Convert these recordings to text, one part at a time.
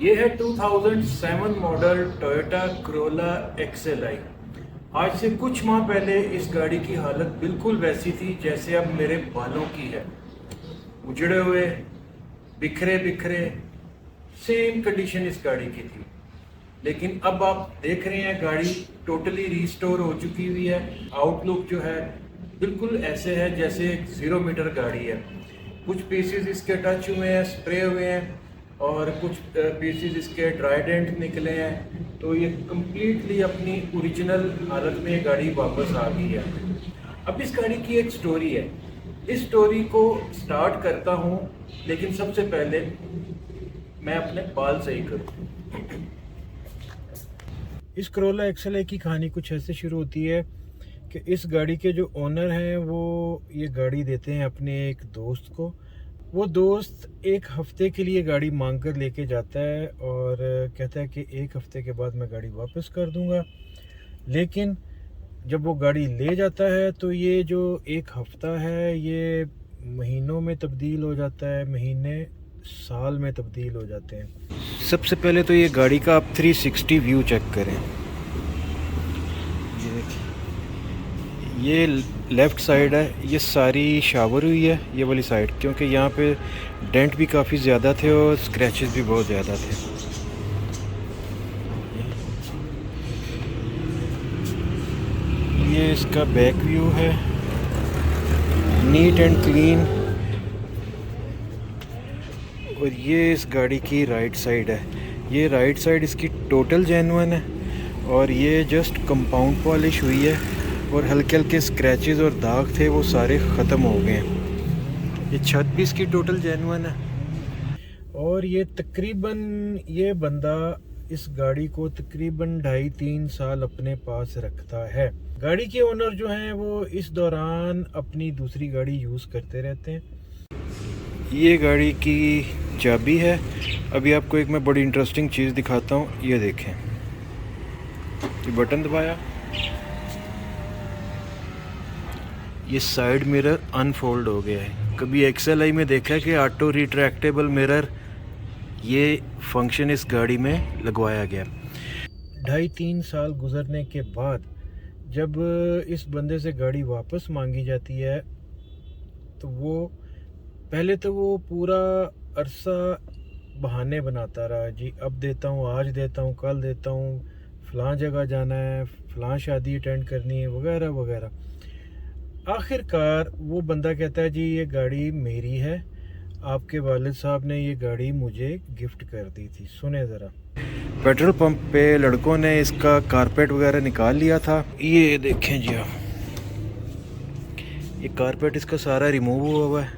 ये है 2007 model Toyota Corolla XLI। आज से कुछ माह पहले इस गाड़ी की हालत बिल्कुल वैसी थी जैसे अब मेरे बालों की है। उजड़े हुए, बिखरे बिखरे, सेम कंडीशन इस गाड़ी की थी। लेकिन अब आप देख रहे हैं गाड़ी टोटली रिस्टोर हो चुकी हुई है। आउटलुक जो है बिल्कुल ऐसे है जैसे एक 0 मीटर गाड़ी है। कुछ पीसेस इसके टच हुए हैं, स्प्रे हुए हैं, और कुछ पीसेस इसके ट्राइडेंट निकले हैं। तो ये कम्प्लीटली अपनी ओरिजिनल हालत में ये गाड़ी वापस आ गई है। अब इस गाड़ी की एक स्टोरी है, इस स्टोरी को स्टार्ट करता हूँ, लेकिन सबसे पहले मैं अपने बाल सही करूँ। इस Corolla XLI की कहानी कुछ ऐसे शुरू होती है कि इस गाड़ी के जो ओनर हैं वो ये गाड़ी देते हैं अपने एक दोस्त को। वो दोस्त एक हफ्ते के लिए गाड़ी मांग कर लेके जाता है और कहता है कि एक हफ्ते के बाद मैं गाड़ी वापस कर दूंगा। लेकिन जब वो गाड़ी ले जाता है तो ये जो एक हफ्ता है ये महीनों में तब्दील हो जाता है, महीने साल में तब्दील हो जाते हैं। सबसे पहले तो ये गाड़ी का आप 360 व्यू चेक करें। ये देखिए, ये लेफ़्ट साइड है, ये सारी शावर हुई है ये वाली साइड, क्योंकि यहाँ पे डेंट भी काफ़ी ज़्यादा थे और स्क्रैचेस भी बहुत ज़्यादा थे। ये इसका बैक व्यू है, नीट एंड क्लीन। और ये इस गाड़ी की राइट साइड है, ये राइट साइड इसकी टोटल जेन्युइन है और ये जस्ट कंपाउंड पॉलिश हुई है और हल्के हल्के स्क्रैचेस और दाग थे वो सारे ख़त्म हो गए हैं। ये छत भी इसकी टोटल जेन्युइन है। और ये तकरीबन ये बंदा इस गाड़ी को तकरीबन 2.5-3 साल अपने पास रखता है। गाड़ी के ओनर जो हैं वो इस दौरान अपनी दूसरी गाड़ी यूज़ करते रहते हैं। ये गाड़ी की चाबी है। अभी आपको एक मैं बड़ी इंटरेस्टिंग चीज़ दिखाता हूँ, ये देखें, ये बटन दबाया, ये साइड मिरर अनफोल्ड हो गया है। कभी XLI में देखा है कि ऑटो रिट्रैक्टेबल मिरर, ये फंक्शन इस गाड़ी में लगवाया गया। 2.5-3 साल गुजरने के बाद जब इस बंदे से गाड़ी वापस मांगी जाती है तो वो पहले तो वो पूरा अरसा बहाने बनाता रहा, जी अब देता हूँ, आज देता हूँ, कल देता हूँ, फ़लाँ जगह जाना है, फ़लाँ शादी अटेंड करनी है, वगैरह वगैरह। आखिरकार वो बंदा कहता है जी ये गाड़ी मेरी है, आपके वालिद साहब ने ये गाड़ी मुझे गिफ्ट कर दी थी। सुने ज़रा। पेट्रोल पंप पे लड़कों ने इसका कारपेट वगैरह निकाल लिया था। ये देखें जी आप, ये कारपेट इसका सारा रिमूव हुआ है।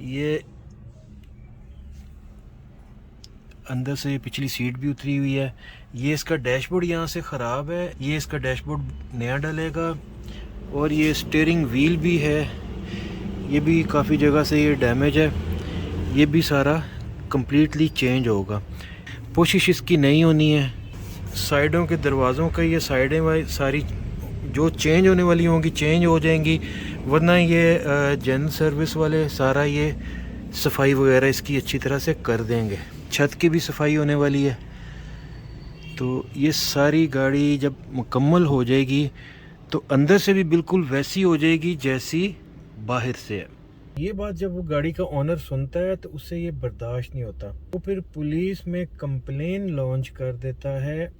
ये अंदर से पिछली सीट भी उतरी हुई है। ये इसका डैशबोर्ड यहाँ से ख़राब है, ये इसका डैशबोर्ड नया डलेगा। और ये स्टीयरिंग व्हील भी है, ये भी काफ़ी जगह से ये डैमेज है, ये भी सारा कम्प्लीटली चेंज होगा। कोशिश इसकी नहीं होनी है। साइडों के दरवाज़ों का ये साइडें सारी जो चेंज होने वाली होंगी चेंज हो जाएंगी, वरना ये जन सर्विस वाले सारा ये सफाई वगैरह इसकी अच्छी तरह से कर देंगे। छत की भी सफाई होने वाली है। तो ये सारी गाड़ी जब मुकम्मल हो जाएगी तो अंदर से भी बिल्कुल वैसी हो जाएगी जैसी बाहर से है। ये बात जब वो गाड़ी का ओनर सुनता है तो उससे ये बर्दाश्त नहीं होता। वो फिर पुलिस में कंप्लेन लॉन्च कर देता है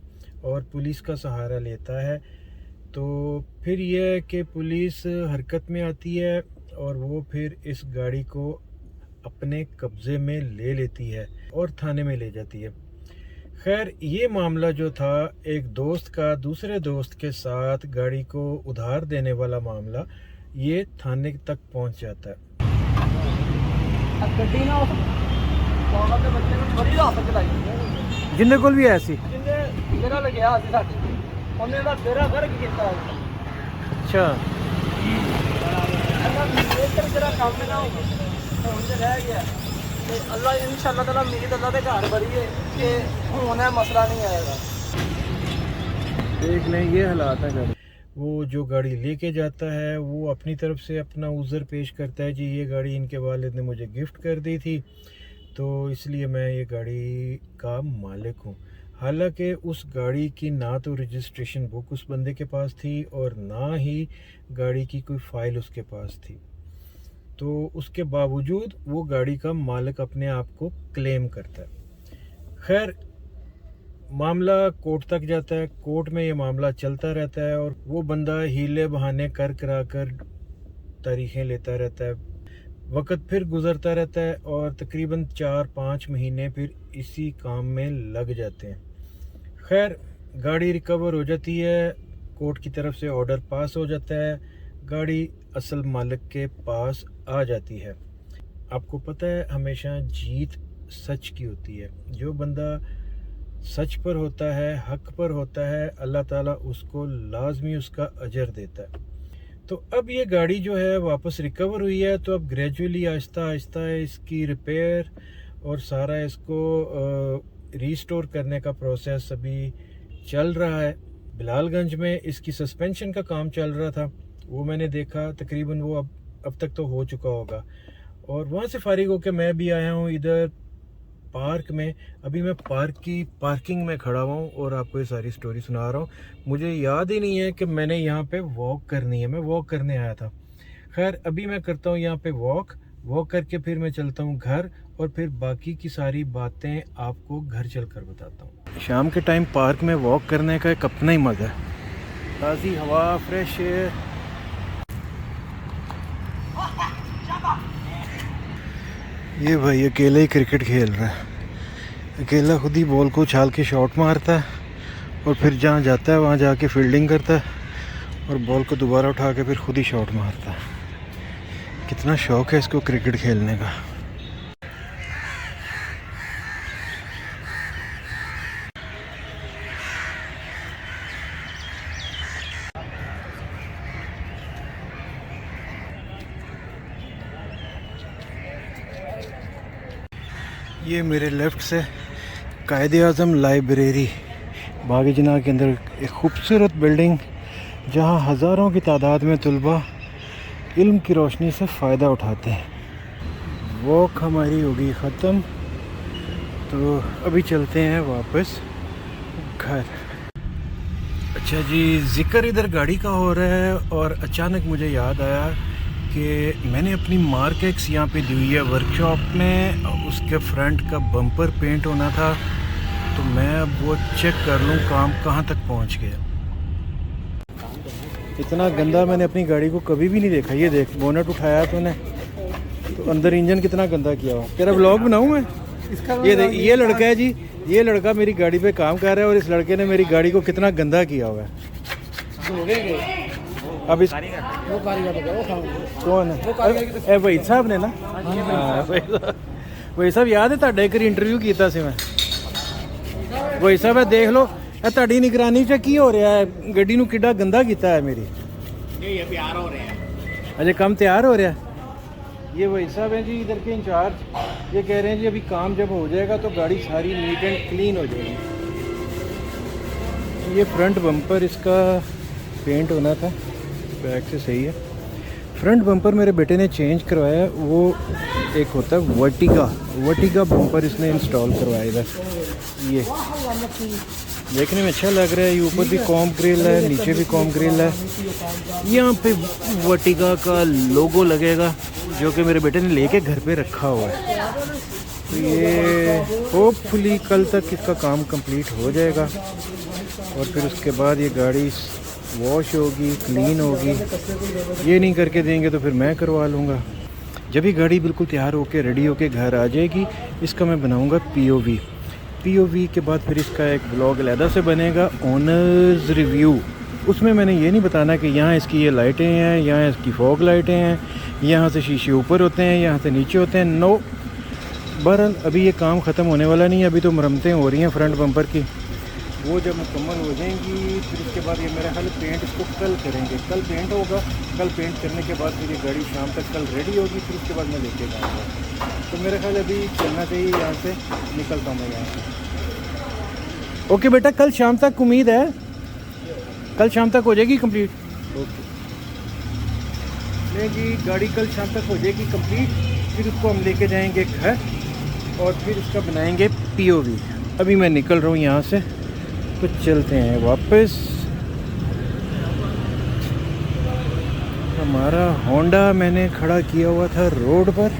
और पुलिस का सहारा लेता है। तो फिर यह है कि पुलिस हरकत में आती है और वो फिर इस गाड़ी को अपने कब्ज़े में ले लेती है और थाने में ले जाती है। खैर, ये मामला जो था एक दोस्त का दूसरे दोस्त के साथ गाड़ी को उधार देने वाला मामला, ये थाने तक पहुंच जाता है। जिन्ने कोल भी ऐसी अच्छा अल्लाह इंशाअल्लाह ताला उम्मीद अल्लाह दे घर बड़ी है कि होना मसला नहीं आएगा। देख लें ये हालात है गाड़ी। वो जो गाड़ी लेके जाता है वो अपनी तरफ से अपना उज़र पेश करता है, जी ये गाड़ी इनके वालिद ने मुझे गिफ्ट कर दी थी। तो इसलिए मैं ये गाड़ी का मालिक हूँ। हालांकि उस गाड़ी की ना तो रजिस्ट्रेशन बुक उस बंदे के पास थी और ना ही गाड़ी की कोई फ़ाइल उसके पास थी, तो उसके बावजूद वो गाड़ी का मालिक अपने आप को क्लेम करता है। खैर, मामला कोर्ट तक जाता है, कोर्ट में ये मामला चलता रहता है और वो बंदा हीले बहाने कर तारीखें लेता रहता है। वक्त फिर गुजरता रहता है और तकरीबन 4-5 महीने फिर इसी काम में लग जाते हैं। खैर, गाड़ी रिकवर हो जाती है, कोर्ट की तरफ से ऑर्डर पास हो जाता है, गाड़ी असल मालिक के पास आ जाती है। आपको पता है, हमेशा जीत सच की होती है। जो बंदा सच पर होता है, हक पर होता है, अल्लाह ताला उसको लाजमी उसका अजर देता है। तो अब ये गाड़ी जो है वापस रिकवर हुई है, तो अब ग्रेजुअली आहिस्ता आहिस्ता इसकी रिपेयर और सारा इसको रीस्टोर करने का प्रोसेस अभी चल रहा है। बिलालगंज में इसकी सस्पेंशन का काम चल रहा था, वो मैंने देखा, तकरीबन वो अब तक तो हो चुका होगा। और वहाँ से फारिग होकर मैं भी आया हूँ इधर पार्क में। अभी मैं पार्किंग में खड़ा हुआ हूँ और आपको ये सारी स्टोरी सुना रहा हूँ। मुझे याद ही नहीं है कि मैंने यहाँ पे वॉक करनी है, मैं वॉक करने आया था। खैर, अभी मैं करता हूँ यहाँ पे वॉक करके फिर मैं चलता हूँ घर और फिर बाकी की सारी बातें आपको घर चलकर बताता हूँ। शाम के टाइम पार्क में वॉक करने का एक अपना ही मज़ा है, ताज़ी हवा, फ्रेश एयर। ये भाई अकेले ही क्रिकेट खेल रहा है, अकेला खुद ही बॉल को उछाल के शॉट मारता है और फिर जहाँ जाता है वहाँ जाके फील्डिंग करता है और बॉल को दोबारा उठा के फिर खुद ही शॉट मारता है। कितना शौक है इसको क्रिकेट खेलने का। ये मेरे लेफ़्ट से कायद-ए-आज़म लाइब्रेरी बाग जिन्ना के अंदर एक खूबसूरत बिल्डिंग, जहाँ हज़ारों की तादाद में तलबा इल्म की रोशनी से फ़ायदा उठाते हैं। वॉक हमारी होगी ख़त्म, तो अभी चलते हैं वापस घर। अच्छा जी, ज़िक्र इधर गाड़ी का हो रहा है और अचानक मुझे याद आया कि मैंने अपनी मार्क एक्स यहाँ पे दी हुई है वर्कशॉप में, उसके फ्रंट का बम्पर पेंट होना था, तो मैं अब वो चेक कर लूँ काम कहाँ तक पहुँच गया। इतना गंदा मैंने अपनी गाड़ी को कभी भी नहीं देखा। ये देख, बोनट उठाया तूने तो अंदर इंजन कितना गंदा किया हुआ। तेरा व्लॉग बनाऊँ मैं इसका? ये देख, ये लड़का है जी, ये लड़का मेरी गाड़ी पे काम कर रहा है और इस लड़के ने मेरी गाड़ी को कितना गंदा किया हुआ है। अब इस वो कौन है? वही साहब ने ना, वही साहब याद है ਤੁਹਾਡਾ ਇੱਕ इंटरव्यू ਕੀਤਾ ਸੀ मैं। वही साहब है, देख लो ਇਹ ਤੁਹਾਡੀ ਨਿਗਰਾਨੀ 'ਚ ਕੀ ਹੋ ਰਿਹਾ ਹੈ, ਗੱਡੀ ਨੂੰ ਕਿੱਡਾ ਗੰਦਾ ਕੀਤਾ ਹੈ ਮੇਰੀ। ये तैयार हो रहे हैं, अजय काम तैयार हो रहा है। ये वही साहब हैं जी इधर के इंचार्ज, ये कह रहे हैं जी अभी काम जब हो जाएगा तो गाड़ी सारी नीट एंड क्लीन हो जाएगी। ये फ्रंट बम्पर इसका पेंट होना था, बैक से सही है। फ्रंट बम्पर मेरे बेटे ने चेंज करवाया, वो एक होता है वर्टिगा बम्पर इसने इंस्टॉल करवाया इधर। ये देखने में अच्छा लग रहा है, ये ऊपर भी कॉम ग्रिल है, नीचे भी कॉम ग्रिल है। यहाँ पे वर्टिगा का लोगो लगेगा जो कि मेरे बेटे ने लेके घर पे रखा हुआ है। तो ये होपफुली कल तक इसका काम कंप्लीट हो जाएगा और फिर उसके बाद ये गाड़ी वॉश होगी, क्लीन होगी। ये नहीं करके देंगे तो फिर मैं करवा लूँगा। जब ये गाड़ी बिल्कुल तैयार होके रेडी होके घर आ जाएगी, इसका मैं बनाऊँगा पीओवी के बाद फिर इसका एक ब्लॉग अलहदा से बनेगा, ओनर्स रिव्यू। उसमें मैंने ये नहीं बताना कि यहाँ इसकी ये लाइटें हैं, यहाँ इसकी फॉग लाइटें हैं, यहाँ से शीशे ऊपर होते हैं, यहाँ से नीचे होते हैं। नो, बहरहाल अभी ये काम ख़त्म होने वाला नहीं है, अभी तो मरम्मतें हो रही हैं फ्रंट बम्पर की। वो जब मुकम्मल हो जाएंगी फिर उसके बाद ये मेरा ख्याल पेंट इसको कल करेंगे। कल पेंट होगा, कल पेंट करने के बाद फिर ये गाड़ी शाम तक कल रेडी होगी, फिर उसके बाद मैं लेके जाऊँगा। तो मेरा ख्याल अभी चलना चाहिए, यहाँ से निकलता हूँ मैं यहाँ से। ओके बेटा, कल शाम तक उम्मीद है कल शाम तक हो जाएगी कंप्लीट। ओके, नहीं जी, गाड़ी कल शाम तक हो जाएगी कंप्लीट, फिर उसको हम लेके जाएंगे घर और फिर इसका बनाएंगे पीओवी। अभी मैं निकल रहा हूँ यहाँ से, तो चलते हैं वापस। हमारा होंडा मैंने खड़ा किया हुआ था रोड पर।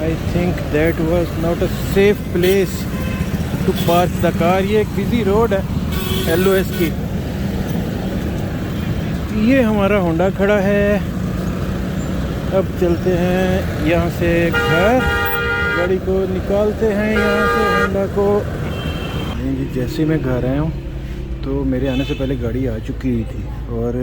I think that was not a safe place to park the car. ये एक बिजी रोड है LOS की। ये हमारा होंडा खड़ा है। अब चलते हैं यहाँ से घर, गाड़ी को निकालते हैं यहाँ से, होंडा को। नहीं जी, जैसे मैं घर आया हूँ तो मेरे आने से पहले गाड़ी आ चुकी हुई थी, और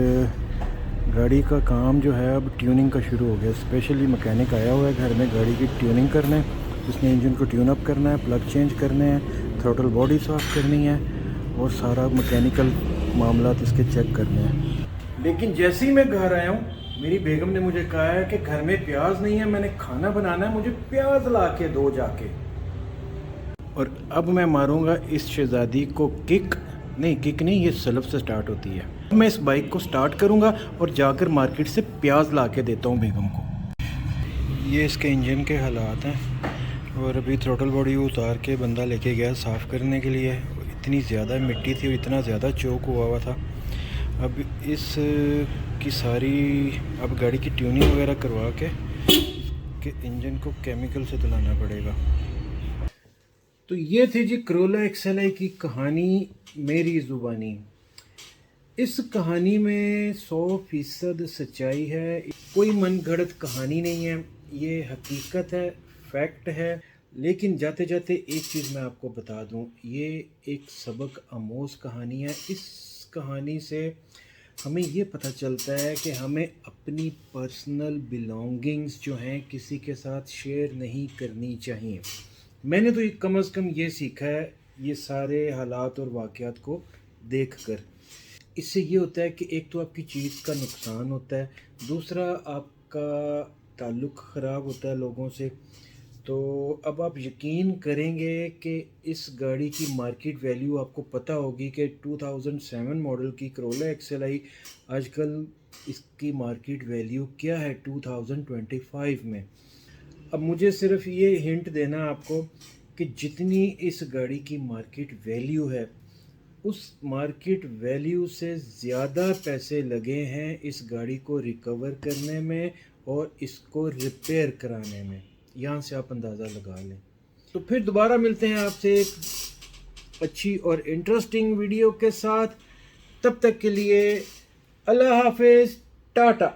गाड़ी का काम जो है अब ट्यूनिंग का शुरू हो गया। स्पेशली मैकेनिक आया हुआ है घर में गाड़ी की ट्यूनिंग करने। उसने इंजन को ट्यून अप करना है, प्लग चेंज करने हैं, थ्रोटल बॉडी साफ़ करनी है, और सारा मैकेनिकल मामला इसके चेक करने हैं। लेकिन जैसे ही मैं घर आया हूँ, मेरी बेगम ने मुझे कहा है कि घर में प्याज नहीं है, मैंने खाना बनाना है, मुझे प्याज ला के दो जाके। और अब मैं मारूंगा इस शहजादी को किक नहीं, ये सलफ से स्टार्ट होती है। मैं इस बाइक को स्टार्ट करूंगा और जाकर मार्केट से प्याज ला के देता हूँ बेगम को। ये इसके इंजन के हालात हैं, और अभी थ्रोटल बॉडी उतार के बंदा लेके गया साफ़ करने के लिए। इतनी ज़्यादा मिट्टी थी और इतना ज़्यादा चोक हुआ था। अब इस की सारी अब गाड़ी की ट्यूनिंग वगैरह करवा के इंजन को केमिकल से धुलाना पड़ेगा। तो ये थी जी Corolla XLI की कहानी मेरी ज़ुबानी। इस कहानी में 100% सच्चाई है, कोई मनगढ़ंत कहानी नहीं है, ये हकीकत है, फैक्ट है। लेकिन जाते जाते एक चीज़ मैं आपको बता दूं, ये एक सबक आमोज़ कहानी है। इस कहानी से हमें ये पता चलता है कि हमें अपनी पर्सनल बिलोंगिंग्स जो हैं किसी के साथ शेयर नहीं करनी चाहिए। मैंने तो कम से कम ये सीखा है ये सारे हालात और वाक़यात को देखकर। इससे ये होता है कि एक तो आपकी चीज़ का नुकसान होता है, दूसरा आपका ताल्लुक़ ख़राब होता है लोगों से। तो अब आप यकीन करेंगे कि इस गाड़ी की मार्केट वैल्यू आपको पता होगी कि 2007 मॉडल की Corolla XLI आजकल इसकी मार्केट वैल्यू क्या है 2025 में। अब मुझे सिर्फ ये हिंट देना आपको कि जितनी इस गाड़ी की मार्केट वैल्यू है, उस मार्केट वैल्यू से ज़्यादा पैसे लगे हैं इस गाड़ी को रिकवर करने में और इसको रिपेयर कराने में। यहाँ से आप अंदाज़ा लगा लें। तो फिर दोबारा मिलते हैं आपसे एक अच्छी और इंटरेस्टिंग वीडियो के साथ। तब तक के लिए अल्लाह हाफिज़, टाटा।